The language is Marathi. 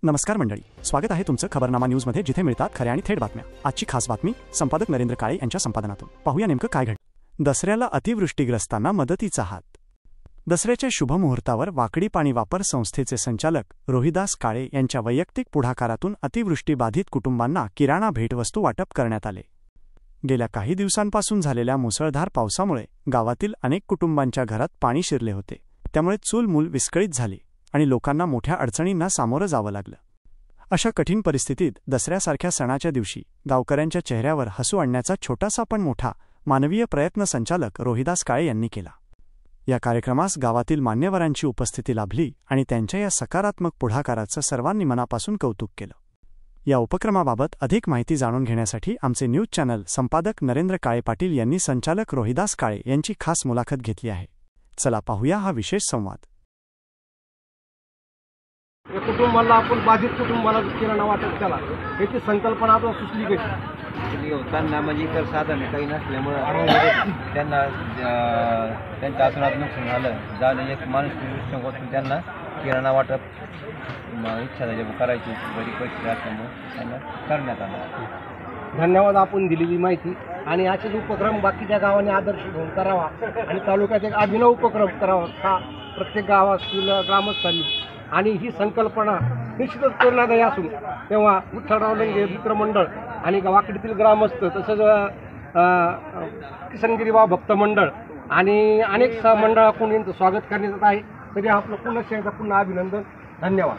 नमस्कार मंडळी, स्वागत आहे तुमचं खबरनामा न्यूजमध्ये, जिथे मिळतात खऱ्या आणि थेट बातम्या। आजची खास बातमी संपादक नरेंद्र काळे यांच्या संपादनातून। पाहूया नेमकं काय घडलं। दसऱ्याला अतिवृष्टीग्रस्तांना मदतीचा हात। दसऱ्याच्या शुभ मुहूर्तावर वाकडी पाणी वापर संस्थेचे संचालक रोहिदास काळे यांच्या वैयक्तिक पुढाकारातून अतिवृष्टीबाधित कुटुंबांना किराणा भेटवस्तू वाटप करण्यात आले। गेल्या काही दिवसांपासून झालेल्या मुसळधार पावसामुळे गावातील अनेक कुटुंबांच्या घरात पाणी शिरले होते, त्यामुळे चूलमूल विस्कळीत झाली आणि लोकांना मोठ्या अडचणींना सामोरं जावं लागलं। अशा कठीण परिस्थितीत दसऱ्यासारख्या सणाच्या दिवशी गावकऱ्यांच्या चेहऱ्यावर हसू आणण्याचा छोटासा पण मोठा मानवीय प्रयत्न संचालक रोहिदास काळे यांनी केला। या कार्यक्रमास गावातील मान्यवरांची उपस्थिती लाभली आणि त्यांच्या या सकारात्मक पुढाकाराचं सर्वांनी मनापासून कौतुक केलं। या उपक्रमाबाबत अधिक माहिती जाणून घेण्यासाठी आमचे न्यूज चॅनल संपादक नरेंद्र काळे पाटील यांनी संचालक रोहिदास काळे यांची खास मुलाखत घेतली आहे। चला पाहूया हा विशेष संवाद। कुटुंबाला आपण बाधित कुटुंबाला किराणा वाटप केला, याची संकल्पना आता सुचली कशी? त्यांना म्हणजे इतर साधन काही नसल्यामुळं त्यांना त्यांच्या हातून नुकसान झालं एक माणूस दृष्टिकोनातून त्यांना किराणा वाटप इच्छा करायची बरी परिस्थिती असल्यामुळे त्यांना करण्यात आलं। धन्यवाद आपण दिलेली माहिती, आणि असेच उपक्रम बाकीच्या गावांनी आदर्श घेऊन करावा आणि तालुक्यात एक अभिनव उपक्रम करावा हा प्रत्येक गावातील ग्रामस्थांनी। आणि ही संकल्पना निश्चितच प्रेरणादायी असून तेव्हा विठ्ठलराव लंगे मित्रमंडळ आणि वाकडीतील ग्रामस्थ, तसंच किसनगिरीबा भक्त मंडळ आणि अनेक मंडळाकडून यांचं स्वागत करण्यात आहे। तरी आपलं पुन्हा अभिनंदन, धन्यवाद।